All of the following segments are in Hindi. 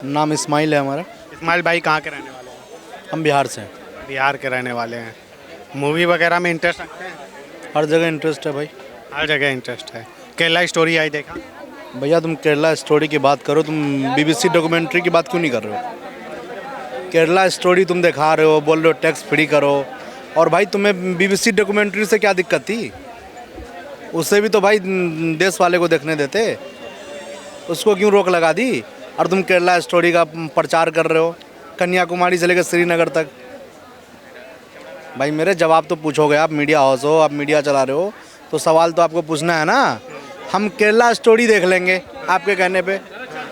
नाम इस्माइल है हमारा। इस्माइल भाई कहाँ के रहने वाले हैं? हम बिहार से हैं। बिहार के रहने वाले हैं। मूवी वगैरह में इंटरेस्ट रखते हैं? हर जगह इंटरेस्ट है भाई। हर जगह इंटरेस्ट है। केरला स्टोरी आई देखा? भैया तुम केरला स्टोरी की बात करो, तुम बीबीसी डॉक्यूमेंट्री की बात क्यों नहीं कर रहे हो? केरला स्टोरी तुम दिखा रहे हो, बोल रहे हो टैक्स फ्री करो। और भाई तुम्हें बीबीसी डॉक्यूमेंट्री से क्या दिक्कत थी? उससे भी तो भाई देश वाले को देखने देते, उसको क्यों रोक लगा दी? और तुम केरला स्टोरी का प्रचार कर रहे हो कन्याकुमारी से लेकर श्रीनगर तक। भाई मेरे जवाब तो पूछोगे, आप मीडिया हाउस हो, आप मीडिया चला रहे हो, तो सवाल तो आपको पूछना है ना। हम केरला स्टोरी देख लेंगे आपके कहने पे,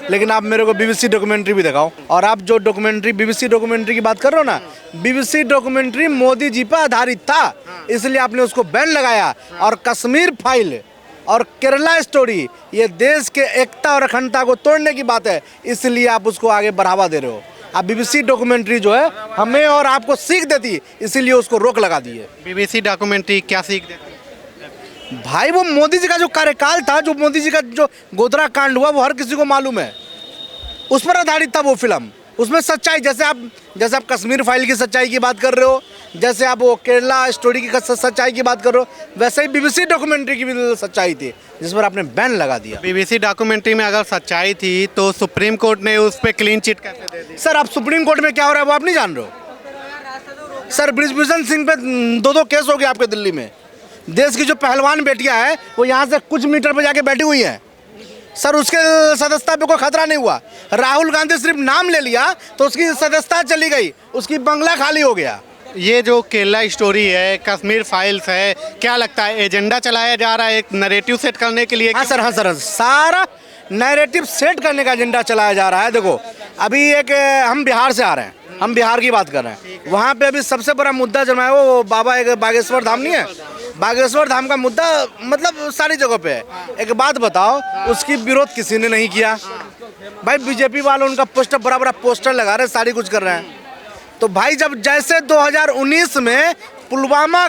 लेकिन आप मेरे को बीबीसी डॉक्यूमेंट्री भी दिखाओ। और आप जो डॉक्यूमेंट्री बीबीसी डॉक्यूमेंट्री की बात कर रहे हो ना, बीबीसी डॉक्यूमेंट्री मोदी जी पर आधारित था, इसलिए आपने उसको बैन लगाया। और कश्मीर फाइल और केरला स्टोरी ये देश के एकता और अखंडता को तोड़ने की बात है, इसलिए आप उसको आगे बढ़ावा दे रहे हो। अब बीबीसी डॉक्यूमेंट्री जो है हमें और आपको सीख देती, इसीलिए उसको रोक लगा दी है। बीबीसी डॉक्यूमेंट्री क्या सीख देती है? भाई वो मोदी जी का जो कार्यकाल था, जो मोदी जी का जो गोधरा कांड हुआ, वो हर किसी को मालूम है। उस पर आधारित था वो फिल्म। उसमें सच्चाई, जैसे आप कश्मीर फाइल की सच्चाई की बात कर रहे हो, जैसे आप वो केरला स्टोरी की सच्चाई की बात कर रहे हो, वैसे ही बीबीसी डॉक्यूमेंट्री की भी सच्चाई थी, जिस पर आपने बैन लगा दिया। बीबीसी डॉक्यूमेंट्री में अगर सच्चाई थी तो सुप्रीम कोर्ट ने उस पर क्लीन चिट कैसे दे दी? सर आप सुप्रीम कोर्ट में क्या हो रहा है वो आप नहीं जान रहे हो? सर बृजभूषण सिंह पे 2 केस हो गए आपके दिल्ली में। देश की जो पहलवान बेटियां हैं वो यहाँ से कुछ मीटर पर जाके बैठी हुई हैं। सर उसके सदस्यता पे कोई खतरा नहीं हुआ। राहुल गांधी सिर्फ नाम ले लिया तो उसकी सदस्यता चली गई, उसकी बंगला खाली हो गया। ये जो केरला स्टोरी है, कश्मीर फाइल्स है, क्या लगता है एजेंडा चलाया जा रहा है एक नैरेटिव सेट करने के लिए? हाँ सर, सारा नैरेटिव सेट करने का एजेंडा चलाया जा रहा है। देखो अभी हम बिहार से आ रहे हैं, हम बिहार की बात कर रहे हैं। वहाँ पे अभी सबसे बड़ा मुद्दा जो है वो बागेश्वर धाम नहीं है, बागेश्वर धाम का मुद्दा मतलब सारी जगह पे है। एक बात बताओ, उसकी विरोध किसी ने नहीं किया। भाई बीजेपी वाले उनका पोस्टर बड़ा पोस्टर लगा रहे हैं, सारी कुछ कर रहे हैं। तो भाई जब जैसे 2019 में पुलवामा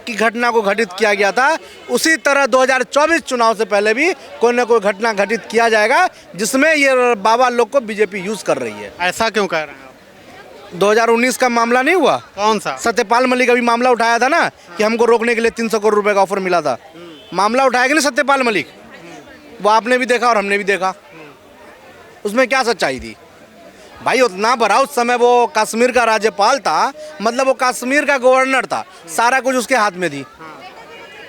की घटना को घटित किया गया था, उसी तरह 2024 चुनाव से पहले भी कोई ना कोई घटना घटित किया जाएगा जिसमें ये बाबा लोग को बीजेपी यूज कर रही है। ऐसा क्यों कह रहे हैं? 2019 का मामला नहीं हुआ? कौन सा? सत्यपाल मलिक अभी मामला उठाया था ना कि हमको रोकने के लिए 300 करोड़ रुपए का ऑफर मिला था। मामला उठाया कि नहीं सत्यपाल मलिक? वो आपने भी देखा और हमने भी देखा। उसमें क्या सच्चाई थी? भाई उतना बड़ा उस समय वो कश्मीर का राज्यपाल था, मतलब वो कश्मीर का गवर्नर था, सारा कुछ उसके हाथ में थी।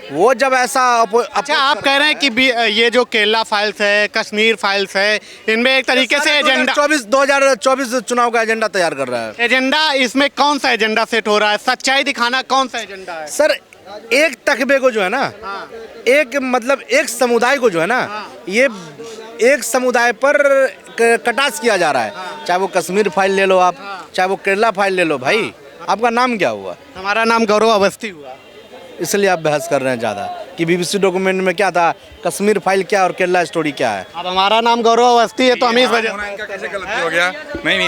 वो जब ऐसा अच्छा आप कह रहे हैं कि ये जो केरला फाइल्स है, कश्मीर फाइल्स है, इनमें एक तरीके से एजेंडा 2024 चुनाव का एजेंडा तैयार कर रहा है। एजेंडा इसमें कौन सा एजेंडा सेट हो रहा है? सच्चाई दिखाना कौन सा एजेंडा है? सर एक तकबे को जो है ना, एक मतलब एक समुदाय को जो है ना, ये एक समुदाय पर कटाक्ष किया जा रहा है। चाहे वो कश्मीर फाइल ले लो आप, चाहे वो केरला फाइल ले लो। भाई आपका नाम क्या हुआ? हमारा नाम गौरव अवस्थी हुआ। इसलिए आप बहस कर रहे हैं ज़्यादा कि बीबीसी डॉक्यूमेंट में क्या था, कश्मीर फाइल क्या और केरला स्टोरी क्या है। अब हमारा नाम गौरव अवस्थी है तो हम इस वजह कैसे गलती हो गया? नहीं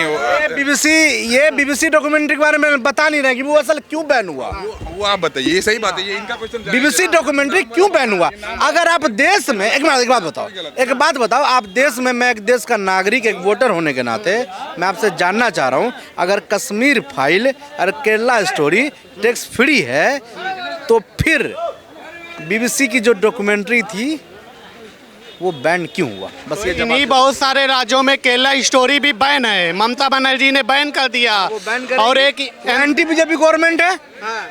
ये बीबीसी डॉक्यूमेंट्री के बारे में बता नहीं रहे कि वो असल क्यों बैन हुआ। वो आप बताइए, ये सही बात है, ये इनका क्वेश्चन। बीबीसी डॉक्यूमेंट्री क्यों बैन हुआ? अगर आप देश में एक बात बताओ, आप देश में, मैं एक देश का नागरिक, एक वोटर होने के नाते मैं आपसे जानना चाह रहा हूँ, अगर कश्मीर फाइल और केरला स्टोरी टैक्स फ्री है तो फिर बीबीसी की जो डॉक्यूमेंट्री थी वो बैन क्यों हुआ? बस ये जवाब। नहीं, बहुत सारे राज्यों में केरला स्टोरी भी बैन है। ममता बनर्जी ने बैन कर दिया। और एक एंटी बीजेपी गवर्नमेंट है,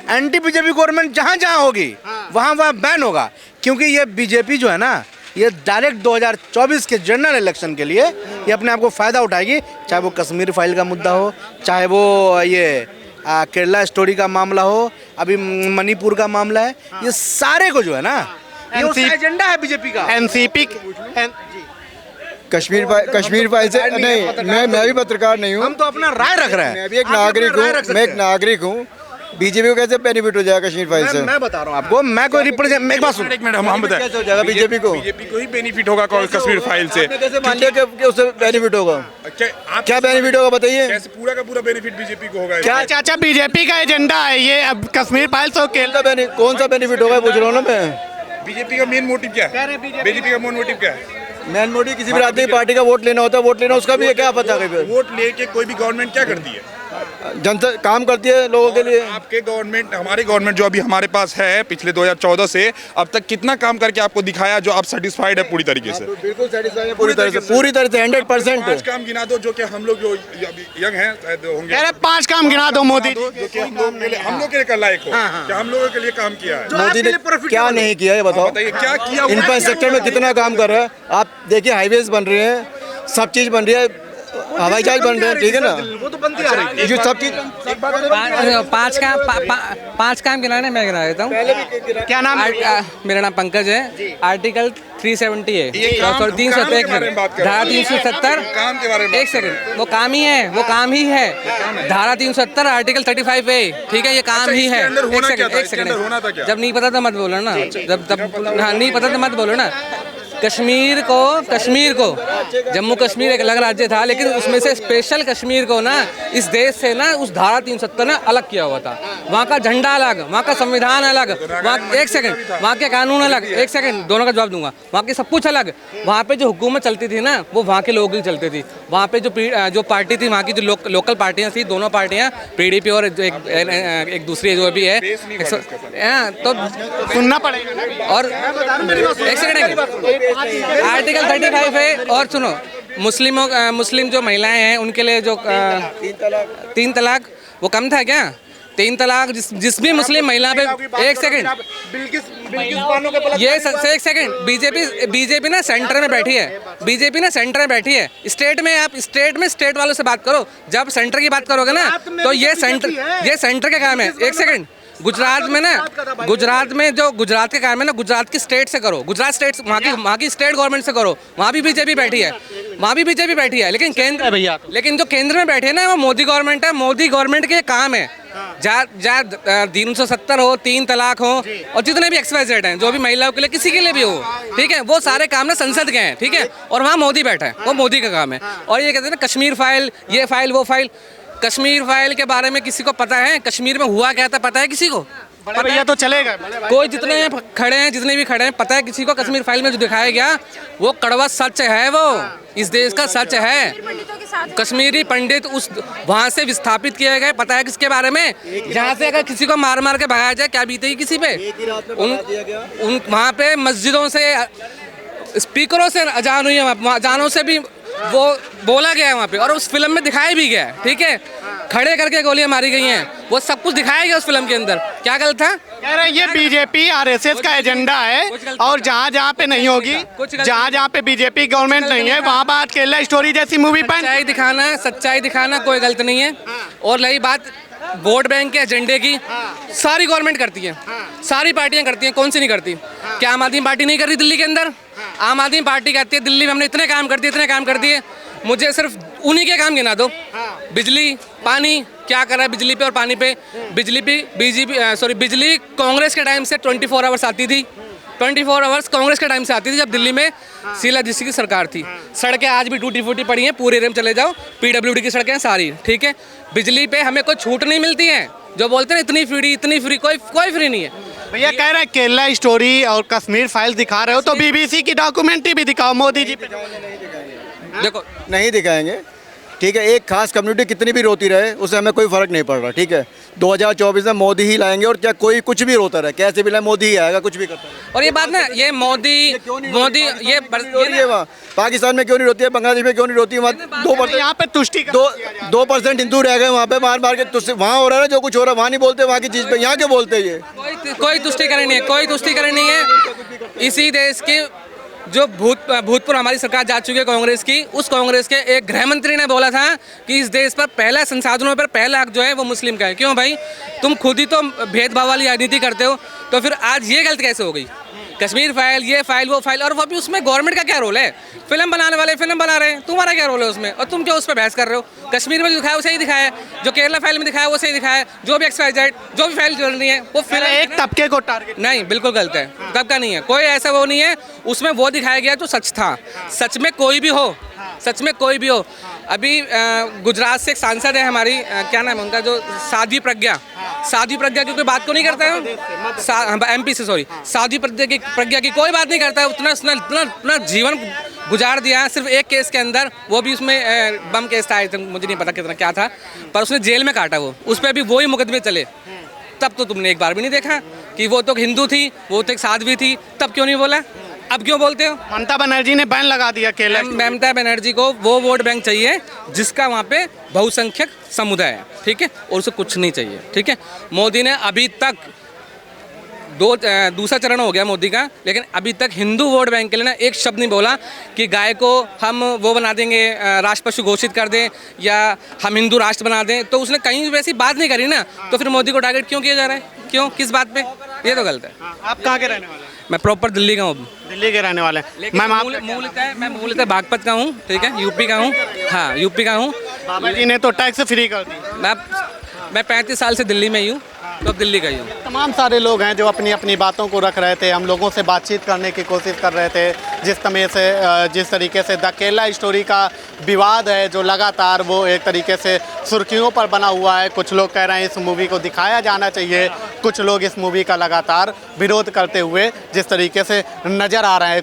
एंटी बीजेपी गवर्नमेंट जहाँ जहाँ होगी वहाँ बैन होगा। क्योंकि ये बीजेपी जो है ना, ये डायरेक्ट 2024 के जनरल इलेक्शन के लिए ये अपने आप को फ़ायदा उठाएगी। चाहे वो कश्मीर फाइल का मुद्दा हो, चाहे वो ये केरला स्टोरी का मामला हो, अभी मणिपुर का मामला है, ये सारे को जो है ना, ये उसका एजेंडा है बीजेपी का। एनसीपी कश्मीर फाइल से नहीं, मैं भी पत्रकार नहीं हूँ। हम तो अपना राय रख रहे हैं। मैं भी एक नागरिक हूँ, मैं एक नागरिक हूँ। बीजेपी को कैसे बेनिफिट हो जाएगा कश्मीर फाइल से? मैं बता रहा हूँ आपको, मैं कोई रिप्रेजेंट, एक बात सुनो, एक मिनट हम बताएं, कैसे हो जाएगा बीजेपी को ही बेनिफिट होगा कश्मीर फाइल से? कैसे मान लिया कि उससे बेनिफिट होगा? क्या बेनिफिट होगा बताइए? कैसे पूरा का पूरा बेनिफिट बीजेपी को होगा? क्या चाचा बीजेपी का एजेंडा है ये? अब कश्मीर फाइल्स और कौन सा बेनिफिट होगा पूछ रहा हूँ ना मैं। बीजेपी का मेन मोटिव क्या है? बीजेपी का मेन मोटिव क्या है? मैन मोदी किसी भी राजनीतिक पार्टी का वोट लेना होता है, वोट लेना उसका भी है, क्या पता है फिर वोट लेके कोई भी गवर्नमेंट क्या करती है? जनता काम करती है लोगों के लिए। आपके गवर्नमेंट, हमारी गवर्नमेंट जो अभी हमारे पास है पिछले 2014 से अब तक कितना काम करके आपको दिखाया जो आप सेटिस्फाइड है पूरी तरीके से? बिल्कुल सेटिस्फाई है पूरी तरह से 100%। 5 काम गिना दो जो कि हम लोग जो अभी यंग हैं शायद होंगे। कह रहे 5 काम गिना दो मोदी जो कि हम लोग के लिए लायक हो, क्या हम लोगों के लिए काम किया है? मोदी ने क्या नहीं किया है बताओ? बताइए क्या किया? इंफ्रास्ट्रक्चर में कितना काम कर रहा है आप देखिए, हाईवेज बन रहे हैं, सब चीज़ बन रही है, हवाई जहाज बन रहे हैं, ठीक है ना, वो तो बनती आ रही है जो सब चीज़। पांच काम गिनाने मैं गिना देता हूँ। क्या नाम है? मेरा नाम पंकज है। आर्टिकल 370 है, ये काम- सॉरी 370 काम के बारे में बात कर रहे हैं। धारा 370 काम के बारे में एक सेकंड, वो काम ही है, वो काम ही है। धारा 370 आर्टिकल 35 ए, ठीक है, ये काम ही इसके है। अंदर होना क्या था? एक इसके अंदर होना था क्या? जब नहीं पता तो मत बोलो ना, जब हाँ नहीं पता तो मत बोलो ना। कश्मीर को जम्मू कश्मीर एक अलग राज्य था, लेकिन उसमें से स्पेशल कश्मीर को ना इस देश से ना उस धारा 370 ने अलग किया हुआ था। वहाँ का झंडा अलग, वहाँ का संविधान अलग, वहाँ एक सेकंड, वहाँ के कानून अलग, एक सेकंड दोनों का जवाब दूंगा, वहाँ के सब कुछ अलग। वहाँ पे जो हुकूमत चलती थी ना वो वहाँ के लोगों की चलती थी। वहाँ पे जो पार्टी थी, वहाँ की जो लोकल पार्टियाँ थी, दोनों पार्टियाँ PDP और एक दूसरी जो भी है, तो सुनना पड़ेगा। और एक सेकंड, आर्टिकल 35 है। और सुनो, मुस्लिम जो महिलाएं हैं उनके लिए जो 3 तलाक वो कम था क्या? 3 तलाक जिस भी मुस्लिम महिला पे, एक सेकंड, ये एक सेकंड, बीजेपी ना सेंटर में बैठी है, बीजेपी ना सेंटर में बैठी है। स्टेट में आप स्टेट वालों से बात करो, जब सेंटर की बात करोगे ना तो ये सेंटर का काम है। एक सेकंड, गुजरात में जो गुजरात के काम है ना, गुजरात की स्टेट से करो, गुजरात स्टेट वहाँ की स्टेट गवर्नमेंट से करो, वहाँ भी बीजेपी बैठी है, लेकिन जो केंद्र में बैठे है ना वो मोदी गवर्नमेंट है। मोदी गवर्नमेंट के काम है जहाँ 370 हो, 3 तलाक हो, और जितने भी XYZ हैं, जो भी महिलाओं के लिए किसी के लिए भी हो, ठीक है, वो सारे काम ना संसद के हैं, ठीक है, और वहाँ मोदी बैठा है, वो मोदी का काम है। और ये कहते हैं ना कश्मीर फाइल, ये फाइल वो फाइल, कश्मीर फाइल के बारे में किसी को पता है? कश्मीर में हुआ क्या था पता है किसी को? बड़े भैया तो चलेगा, कोई जितने भी खड़े हैं पता है किसी को? कश्मीर फाइल में जो दिखाया गया वो कड़वा सच है, वो इस देश का सच है। कश्मीरी पंडित उस वहाँ से विस्थापित किए गए, पता है किसके बारे में? जहाँ से अगर किसी को मार के भगाया जाए क्या बीतेगी किसी पे? उन वहाँ पे मस्जिदों से, स्पीकरों से अजान हुई है, अजानों से भी वो बोला गया है वहाँ पे, और उस फिल्म में दिखाया भी गया है, ठीक है, खड़े करके गोलियां मारी गई हैं, वो सब कुछ दिखाया गया उस फिल्म के अंदर। क्या गलत था? कह रहे ये बीजेपी RSS का एजेंडा है, और जहाँ पे नहीं होगी, जहाँ पे बीजेपी गवर्नमेंट नहीं है, वहाँ बात केरला स्टोरी जैसी मूवी पर सच्चाई दिखाना कोई गलत नहीं है। और रही बात वोट बैंक के एजेंडे की, सारी गवर्नमेंट करती है, सारी पार्टियां करती हैं, कौन सी नहीं करती? क्या आम आदमी पार्टी नहीं कर रही दिल्ली के अंदर? आम आदमी पार्टी कहती है दिल्ली में हमने इतने काम कर दिए। मुझे सिर्फ उन्हीं के काम गिना दो। बिजली, पानी, क्या कर रहा है बिजली पे और पानी पे? बिजली कांग्रेस के टाइम से 24 आवर्स आती थी, 24 आवर्स कांग्रेस के टाइम से आती थी, जब दिल्ली में शीला दीक्षित की सरकार थी। सड़कें आज भी टूटी फूटी पड़ी हैं, पूरे एरिया में चले जाओ, PWD की सड़कें सारी, ठीक है। बिजली पे हमें कोई छूट नहीं मिलती है, जो बोलते हैं इतनी फ्री, कोई फ्री नहीं है। भैया कह रहे हैं केरला स्टोरी और कश्मीर फाइल दिखा रहे हो तो BBC की डॉक्यूमेंट्री भी दिखाओ मोदी जी पे। देखो, नहीं दिखाएंगे, ठीक है। एक खास कम्युनिटी कितनी भी रोती रहे उससे हमें कोई फर्क नहीं पड़ रहा, ठीक है। 2024 में मोदी ही लाएंगे, और क्या कोई कुछ भी रोता रहे, कैसे भी लाए मोदी ही आएगा, कुछ भी करता है। और ये बात ना, ये मोदी ये वहाँ पाकिस्तान में क्यों नहीं रोती है, बांग्लादेश में क्यों नहीं रोती है? वहाँ 2% यहाँ पे तुष्टि 2% हिंदू रह गए वहाँ पे, मार के तुझसे वहाँ हो रहा है जो कुछ हो रहा है, वहाँ नहीं बोलते वहाँ की चीज़ पे, यहाँ क्यों बोलते हैं? ये कोई तुष्टिकरण नहीं है, इसी देश की जो भूतपूर्व हमारी सरकार जा चुकी है कांग्रेस की, उस कांग्रेस के एक गृह मंत्री ने बोला था कि इस देश पर पहला संसाधनों पर पहला हक जो है वो मुस्लिम का है। क्यों भाई, तुम खुद ही तो भेदभाव वाली राजनीति करते हो, तो फिर आज ये गलत कैसे हो गई? कश्मीर फाइल, ये फाइल, वो फाइल, और वो भी उसमें गवर्नमेंट का क्या रोल है? फिल्म बनाने वाले फिल्म बना रहे हैं, तुम्हारा क्या रोल है उसमें? और तुम क्या उस पर बहस कर रहे हो? कश्मीर में जो दिखाया वैसे ही दिखाया है, जो केरला फाइल में दिखाया वैसे ही दिखाया है, जो भी XYZ जो भी फाइल चल रही है वो फिल्म एक तबके को टारगेट नहीं, बिल्कुल गलत है, तबका नहीं है, कोई ऐसा वो नहीं है। उसमें वो दिखाया गया जो सच था, सच में कोई भी हो, अभी गुजरात से एक सांसद है हमारी, क्या नाम है उनका, जो साध्वी साध्वी प्रज्ञा की कोई बात क्यों नहीं करता है? एमपी से, सॉरी, साध्वी प्रज्ञा की कोई बात नहीं करता है। उतना उतना जीवन गुजार दिया है सिर्फ एक केस के अंदर, वो भी उसमें बम केस था, मुझे नहीं पता कितना क्या था, पर उसने जेल में काटा वो, उस पर भी वही मुकदमे चले। तब तो तुमने एक बार भी नहीं देखा कि वो तो हिंदू थी, वो तो एक साध्वी थी, तब क्यों नहीं बोला? अब क्यों बोलते हो? ममता बनर्जी ने बैन लगा दिया केरला। ममता बनर्जी को वो वोट बैंक चाहिए जिसका वहाँ पे बहुसंख्यक समुदाय है, ठीक है, और उसे कुछ नहीं चाहिए, ठीक है। मोदी ने अभी तक दूसरा चरण हो गया मोदी का, लेकिन अभी तक हिंदू वोट बैंक के लिए ना एक शब्द नहीं बोला कि गाय को हम वो बना देंगे, राष्ट्र पशु घोषित कर दें, या हम हिंदू राष्ट्र बना दें। तो उसने कहीं वैसी बात नहीं करी ना, तो फिर मोदी को टारगेट क्यों किया जा रहा है? क्यों, किस बात पे? ये तो गलत है। आप कहाँ के रहने वाले हैं? मैं प्रॉपर दिल्ली का हूँ। दिल्ली के रहने वाले हैं। मैं मूलतः बागपत का हूँ, ठीक है, यूपी का हूँ। हाँ, यूपी का हूँ। बाबा जी ने तो टैक्स फ्री कर दी। मैं 35 साल से दिल्ली में ही हूँ, तो अब दिल्ली का ही हूँ। तमाम सारे लोग हैं जो अपनी अपनी बातों को रख रहे थे, हम लोगों से बातचीत करने की कोशिश कर रहे थे। जिस तरीके से द केरला स्टोरी का विवाद है जो लगातार वो एक तरीके से सुर्खियों पर बना हुआ है। कुछ लोग कह रहे हैं इस मूवी को दिखाया जाना चाहिए, कुछ लोग इस मूवी का लगातार विरोध करते हुए जिस तरीके से नज़र आ रहे हैं।